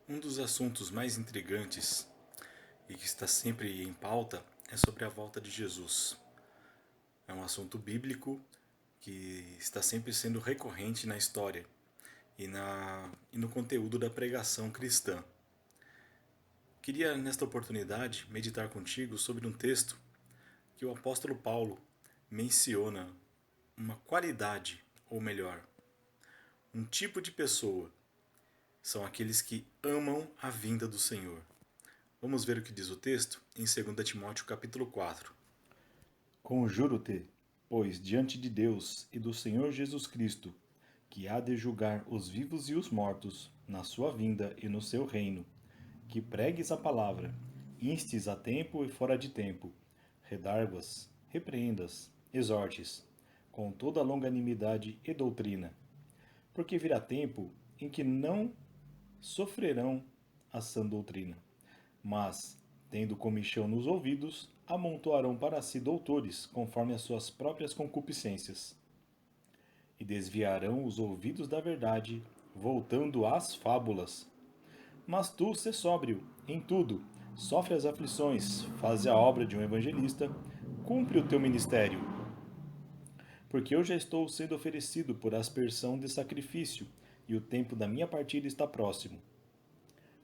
Um dos assuntos mais intrigantes e que está sempre em pauta é sobre a volta de Jesus. É um assunto bíblico que está sempre sendo recorrente na história e no conteúdo da pregação cristã. Queria, nesta oportunidade, meditar contigo sobre um texto que o apóstolo Paulo menciona uma qualidade, ou melhor, um tipo de pessoa. São aqueles que amam a vinda do Senhor. Vamos ver o que diz o texto em 2 Timóteo capítulo 4. Conjuro-te, pois, diante de Deus e do Senhor Jesus Cristo, que há de julgar os vivos e os mortos, na sua vinda e no seu reino, que pregues a palavra, instes a tempo e fora de tempo, redarguas, repreendas, exortes, com toda a longanimidade e doutrina. Porque virá tempo em que não sofrerão a sã doutrina, mas, tendo comichão nos ouvidos, amontoarão para si doutores, conforme as suas próprias concupiscências, e desviarão os ouvidos da verdade, voltando às fábulas. Mas tu, sê sóbrio em tudo, sofre as aflições, faze a obra de um evangelista, cumpre o teu ministério. Porque eu já estou sendo oferecido por aspersão de sacrifício, e o tempo da minha partida está próximo.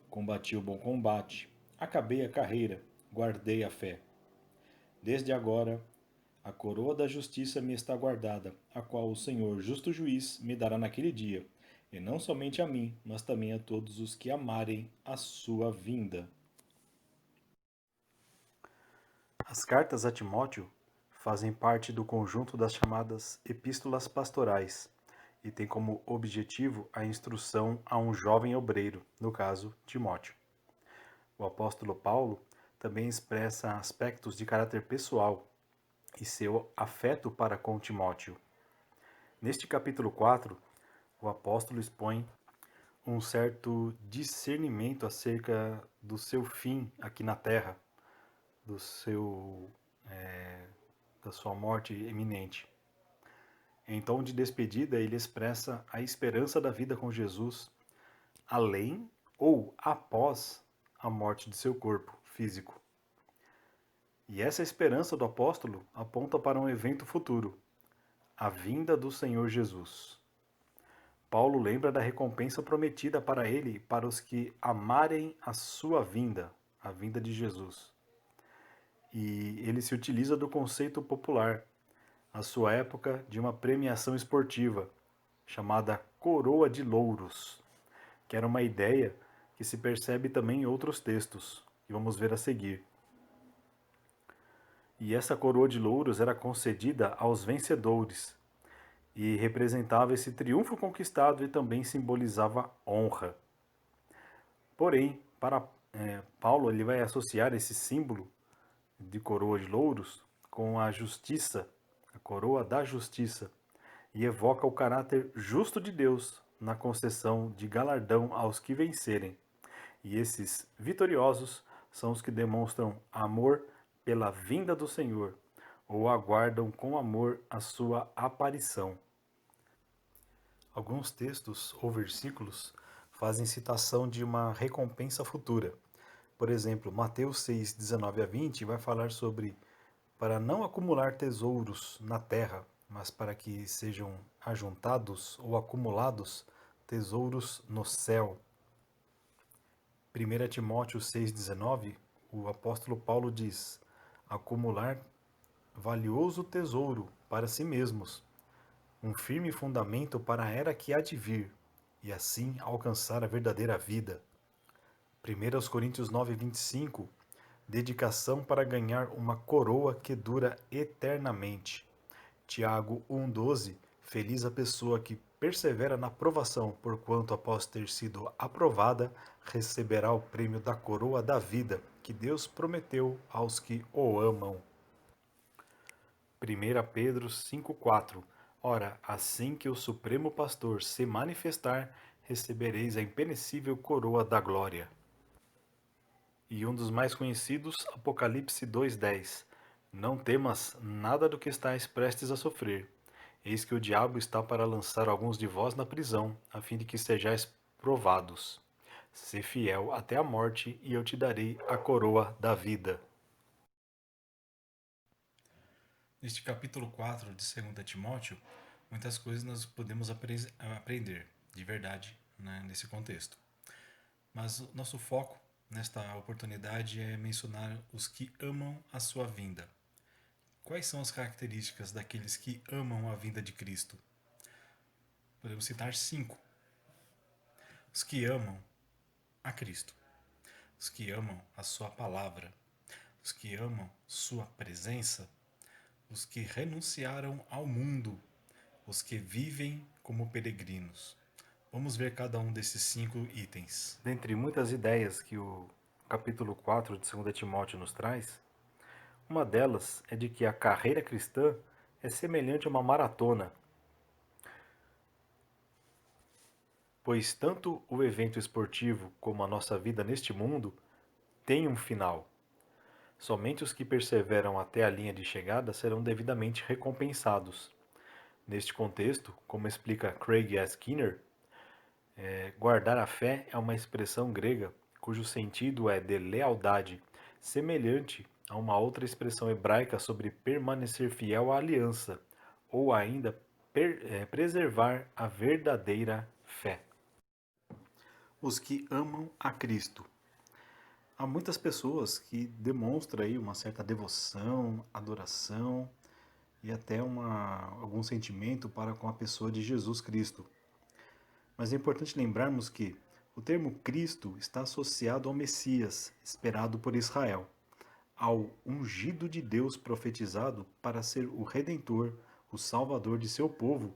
Combati o bom combate, acabei a carreira, guardei a fé. Desde agora, a coroa da justiça me está guardada, a qual o Senhor, justo juiz, me dará naquele dia, e não somente a mim, mas também a todos os que amarem a sua vinda. As cartas a Timóteo fazem parte do conjunto das chamadas epístolas pastorais e têm como objetivo a instrução a um jovem obreiro, no caso, Timóteo. O apóstolo Paulo também expressa aspectos de caráter pessoal e seu afeto para com Timóteo. Neste capítulo 4, o apóstolo expõe um certo discernimento acerca do seu fim aqui na terra, do seu, da sua morte iminente. Em tom de despedida, ele expressa a esperança da vida com Jesus, além ou após a morte de seu corpo físico. E essa esperança do apóstolo aponta para um evento futuro, a vinda do Senhor Jesus. Paulo lembra da recompensa prometida para ele e para os que amarem a sua vinda, a vinda de Jesus. E ele se utiliza do conceito popular, à sua época, de uma premiação esportiva, chamada Coroa de Louros, que era uma ideia que se percebe também em outros textos, que vamos ver a seguir. E essa coroa de louros era concedida aos vencedores e representava esse triunfo conquistado e também simbolizava honra. Porém, para Paulo, ele vai associar esse símbolo de coroa de louros com a justiça, a coroa da justiça, e evoca o caráter justo de Deus na concessão de galardão aos que vencerem. E esses vitoriosos são os que demonstram amor pela vinda do Senhor, ou aguardam com amor a sua aparição. Alguns textos ou versículos fazem citação de uma recompensa futura. Por exemplo, Mateus 6, 19 a 20 vai falar sobre para não acumular tesouros na terra, mas para que sejam ajuntados ou acumulados tesouros no céu. 1 Timóteo 6,19, o apóstolo Paulo diz: acumular valioso tesouro para si mesmos, um firme fundamento para a era que há de vir, e assim alcançar a verdadeira vida. 1 Coríntios 9,25, dedicação para ganhar uma coroa que dura eternamente. Tiago 1,12, feliz a pessoa que persevera na provação, porquanto após ter sido aprovada, receberá o prêmio da coroa da vida, que Deus prometeu aos que o amam. 1 Pedro 5,4. Ora, assim que o Supremo Pastor se manifestar, recebereis a imperecível coroa da glória. E um dos mais conhecidos, Apocalipse 2,10. Não temas nada do que estáis prestes a sofrer. Eis que o diabo está para lançar alguns de vós na prisão, a fim de que sejais provados. Sê fiel até a morte, e eu te darei a coroa da vida. Neste capítulo 4 de 2 Timóteo, muitas coisas nós podemos aprender, de verdade, né, nesse contexto. Mas o nosso foco nesta oportunidade é mencionar os que amam a sua vinda. Quais são as características daqueles que amam a vinda de Cristo? Podemos citar 5. Os que amam a Cristo, os que amam a sua palavra, os que amam sua presença, os que renunciaram ao mundo, os que vivem como peregrinos. Vamos ver cada um desses 5 itens. Dentre muitas ideias que o capítulo 4 de 2 Timóteo nos traz, uma delas é de que a carreira cristã é semelhante a uma maratona, pois tanto o evento esportivo como a nossa vida neste mundo tem um final. Somente os que perseveram até a linha de chegada serão devidamente recompensados. Neste contexto, como explica Craig S. Skinner, guardar a fé é uma expressão grega cujo sentido é de lealdade, semelhante a uma outra expressão hebraica sobre permanecer fiel à aliança, ou ainda preservar a verdadeira fé. Os que amam a Cristo. Há muitas pessoas que demonstram aí uma certa devoção, adoração e até algum sentimento para com a pessoa de Jesus Cristo. Mas é importante lembrarmos que o termo Cristo está associado ao Messias, esperado por Israel, ao ungido de Deus profetizado para ser o Redentor, o Salvador de seu povo,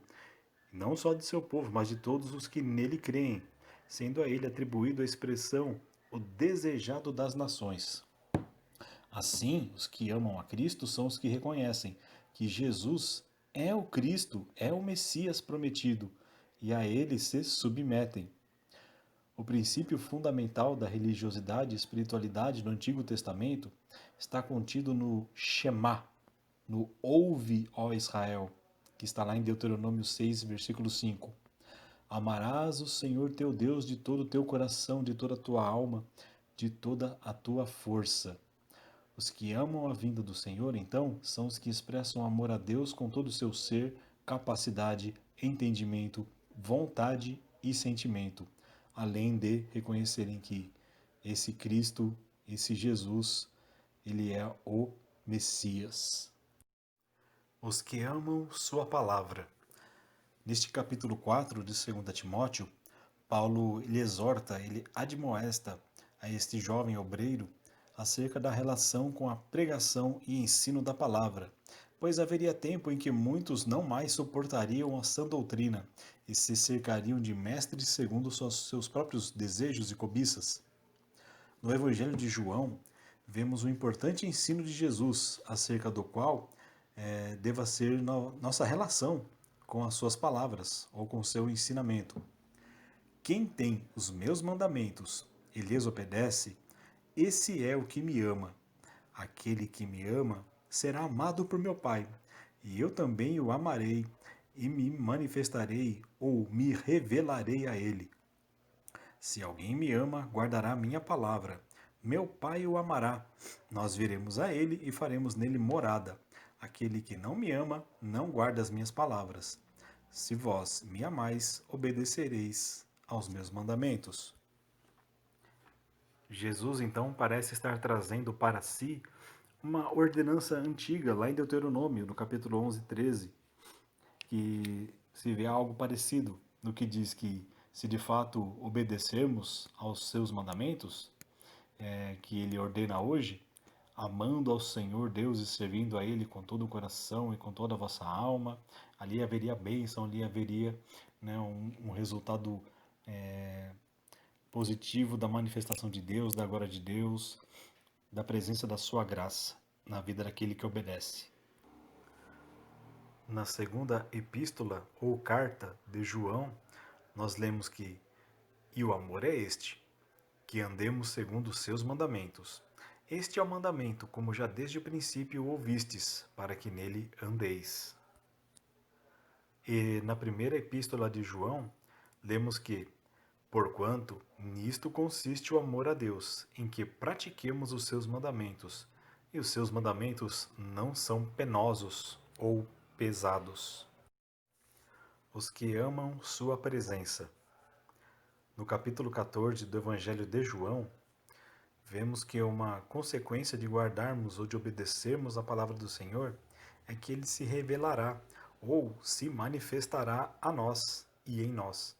e não só de seu povo, mas de todos os que nele creem, sendo a ele atribuído a expressão o desejado das nações. Assim, os que amam a Cristo são os que reconhecem que Jesus é o Cristo, é o Messias prometido, e a ele se submetem. O princípio fundamental da religiosidade e espiritualidade no Antigo Testamento está contido no Shema, no Ouve, ó Israel, que está lá em Deuteronômio 6, versículo 5. Amarás o Senhor teu Deus de todo o teu coração, de toda a tua alma, de toda a tua força. Os que amam a vinda do Senhor, então, são os que expressam amor a Deus com todo o seu ser, capacidade, entendimento, vontade e sentimento, além de reconhecerem que esse Cristo, esse Jesus, ele é o Messias. Os que amam sua palavra. Neste capítulo 4 de 2 Timóteo, Paulo ele exorta, ele admoesta a este jovem obreiro acerca da relação com a pregação e ensino da palavra, pois haveria tempo em que muitos não mais suportariam a sã doutrina e se cercariam de mestres segundo seus próprios desejos e cobiças. No Evangelho de João, vemos o importante ensino de Jesus, acerca do qual deva ser nossa relação com as suas palavras ou com o seu ensinamento. Quem tem os meus mandamentos e lhes obedece, esse é o que me ama. Aquele que me ama será amado por meu Pai, e eu também o amarei e me manifestarei ou me revelarei a ele. Se alguém me ama, guardará minha palavra. Meu Pai o amará. Nós viremos a ele e faremos nele morada. Aquele que não me ama, não guarda as minhas palavras. Se vós me amais, obedecereis aos meus mandamentos. Jesus então parece estar trazendo para si uma ordenança antiga, lá em Deuteronômio, no capítulo 11, 13, que se vê algo parecido, no que diz que se de fato obedecermos aos seus mandamentos, que ele ordena hoje, amando ao Senhor Deus e servindo a Ele com todo o coração e com toda a vossa alma, ali haveria bênção, ali haveria, né, um resultado positivo da manifestação de Deus, da glória de Deus, da presença da sua graça na vida daquele que obedece. Na segunda epístola ou carta de João, nós lemos que "E o amor é este, que andemos segundo os seus mandamentos. Este é o mandamento, como já desde o princípio ouvistes, para que nele andeis." E na primeira epístola de João, lemos que Porquanto nisto consiste o amor a Deus, em que pratiquemos os seus mandamentos, e os seus mandamentos não são penosos ou pesados. Os que amam sua presença. No capítulo 14 do Evangelho de João, vemos que uma consequência de guardarmos ou de obedecermos a palavra do Senhor é que ele se revelará ou se manifestará a nós e em nós.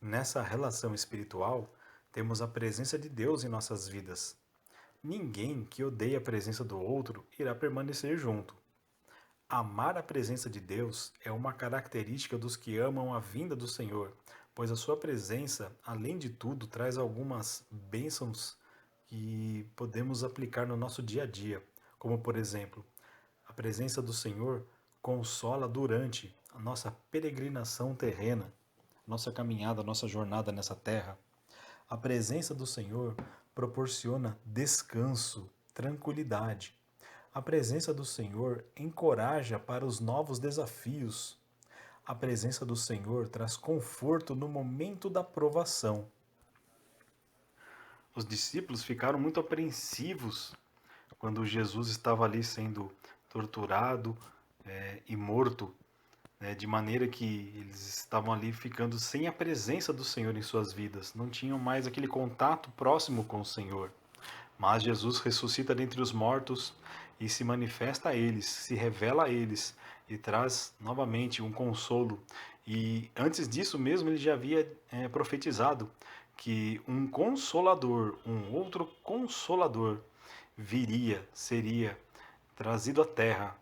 Nessa relação espiritual, temos a presença de Deus em nossas vidas. Ninguém que odeie a presença do outro irá permanecer junto. Amar a presença de Deus é uma característica dos que amam a vinda do Senhor, pois a sua presença, além de tudo, traz algumas bênçãos que podemos aplicar no nosso dia a dia, como por exemplo, a presença do Senhor consola durante a nossa peregrinação terrena, nossa caminhada, nossa jornada nessa terra. A presença do Senhor proporciona descanso, tranquilidade. A presença do Senhor encoraja para os novos desafios. A presença do Senhor traz conforto no momento da provação. Os discípulos ficaram muito apreensivos quando Jesus estava ali sendo torturado e morto, de maneira que eles estavam ali ficando sem a presença do Senhor em suas vidas, não tinham mais aquele contato próximo com o Senhor. Mas Jesus ressuscita dentre os mortos e se manifesta a eles, se revela a eles e traz novamente um consolo. E antes disso mesmo ele já havia profetizado que um consolador, um outro consolador viria, seria trazido à terra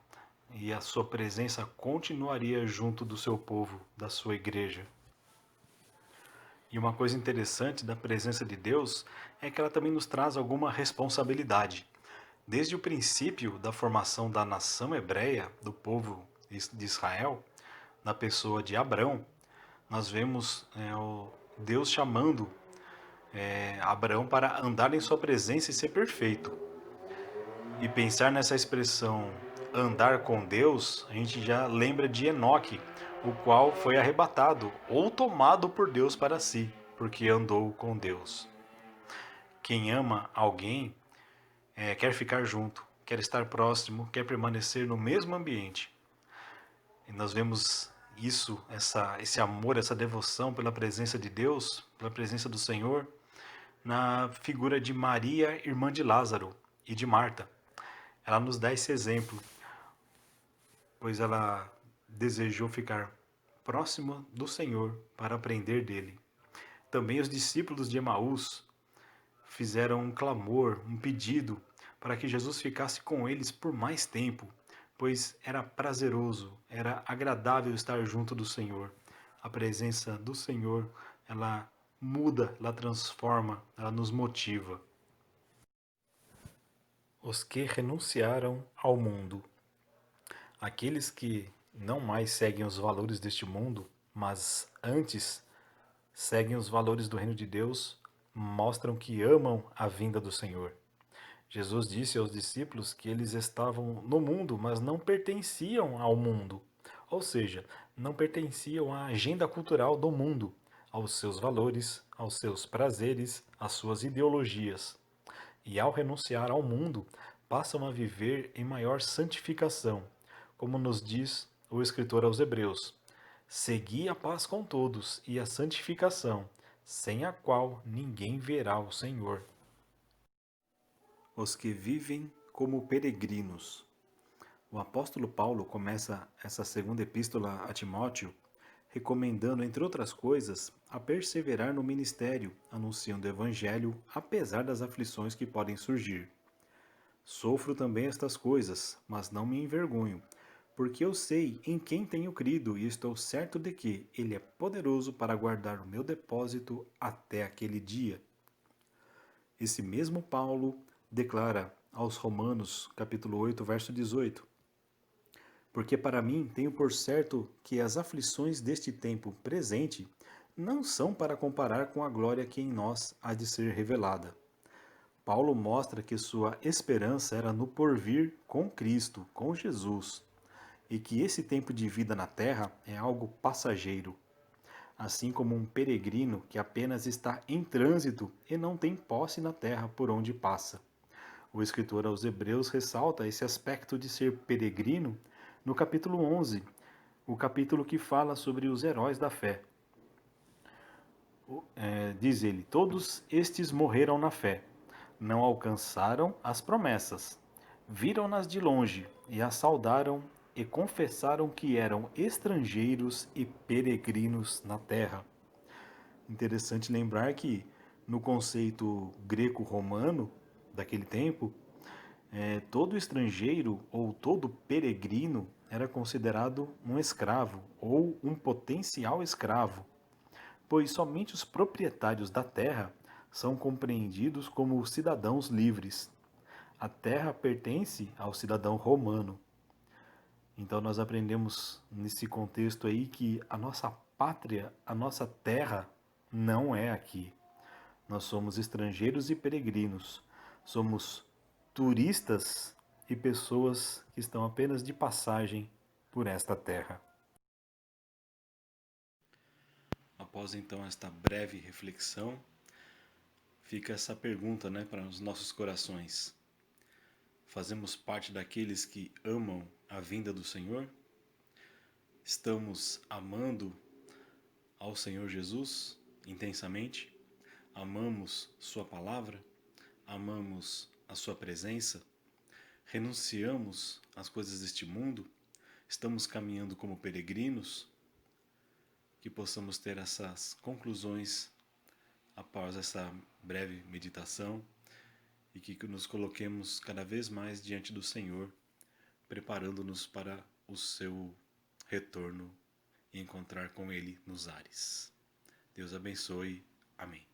e a sua presença continuaria junto do seu povo, da sua igreja. E uma coisa interessante da presença de Deus é que ela também nos traz alguma responsabilidade. Desde o princípio da formação da nação hebreia, do povo de Israel, na pessoa de Abrão, nós vemos Deus chamando Abraão para andar em sua presença e ser perfeito. E pensar nessa expressão andar com Deus, a gente já lembra de Enoque, o qual foi arrebatado ou tomado por Deus para si, porque andou com Deus. Quem ama alguém quer ficar junto, quer estar próximo, quer permanecer no mesmo ambiente. E nós vemos isso, esse amor, essa devoção pela presença de Deus, pela presença do Senhor, na figura de Maria, irmã de Lázaro, e de Marta. Ela nos dá esse exemplo, pois ela desejou ficar próxima do Senhor para aprender dele. Também os discípulos de Emaús fizeram um clamor, um pedido para que Jesus ficasse com eles por mais tempo, pois era prazeroso, era agradável estar junto do Senhor. A presença do Senhor, ela muda, ela transforma, ela nos motiva. Os que renunciaram ao mundo. Aqueles que não mais seguem os valores deste mundo, mas antes seguem os valores do reino de Deus, mostram que amam a vinda do Senhor. Jesus disse aos discípulos que eles estavam no mundo, mas não pertenciam ao mundo. Ou seja, não pertenciam à agenda cultural do mundo, aos seus valores, aos seus prazeres, às suas ideologias. E ao renunciar ao mundo, passam a viver em maior santificação, como nos diz o escritor aos Hebreus: segui a paz com todos e a santificação, sem a qual ninguém verá o Senhor. Os que vivem como peregrinos. O apóstolo Paulo começa essa segunda epístola a Timóteo recomendando, entre outras coisas, a perseverar no ministério, anunciando o evangelho, apesar das aflições que podem surgir. Sofro também estas coisas, mas não me envergonho, porque eu sei em quem tenho crido e estou certo de que ele é poderoso para guardar o meu depósito até aquele dia. Esse mesmo Paulo declara aos Romanos, capítulo 8, verso 18: porque para mim tenho por certo que as aflições deste tempo presente não são para comparar com a glória que em nós há de ser revelada. Paulo mostra que sua esperança era no porvir com Cristo, com Jesus, e que esse tempo de vida na terra é algo passageiro. assim como um peregrino que apenas está em trânsito e não tem posse na terra por onde passa. O escritor aos Hebreus ressalta esse aspecto de ser peregrino no capítulo 11, o capítulo que fala sobre os heróis da fé. Diz ele: todos estes morreram na fé, não alcançaram as promessas, viram-nas de longe e as saudaram e confessaram que eram estrangeiros e peregrinos na terra. Interessante lembrar que no conceito greco-romano daquele tempo, todo estrangeiro ou todo peregrino era considerado um escravo ou um potencial escravo, pois somente os proprietários da terra são compreendidos como cidadãos livres. A terra pertence ao cidadão romano. Então nós aprendemos nesse contexto aí que a nossa pátria, a nossa terra não é aqui. Nós somos estrangeiros e peregrinos. Somos turistas e pessoas que estão apenas de passagem por esta terra. Após então esta breve reflexão, fica essa pergunta, para os nossos corações. Fazemos parte daqueles que amam a vinda do Senhor? Estamos amando ao Senhor Jesus intensamente? Amamos Sua palavra? Amamos a Sua presença? Renunciamos às coisas deste mundo? Estamos caminhando como peregrinos? Que possamos ter essas conclusões após essa breve meditação e que nos coloquemos cada vez mais diante do Senhor, preparando-nos para o seu retorno e encontrar com Ele nos ares. Deus abençoe. Amém.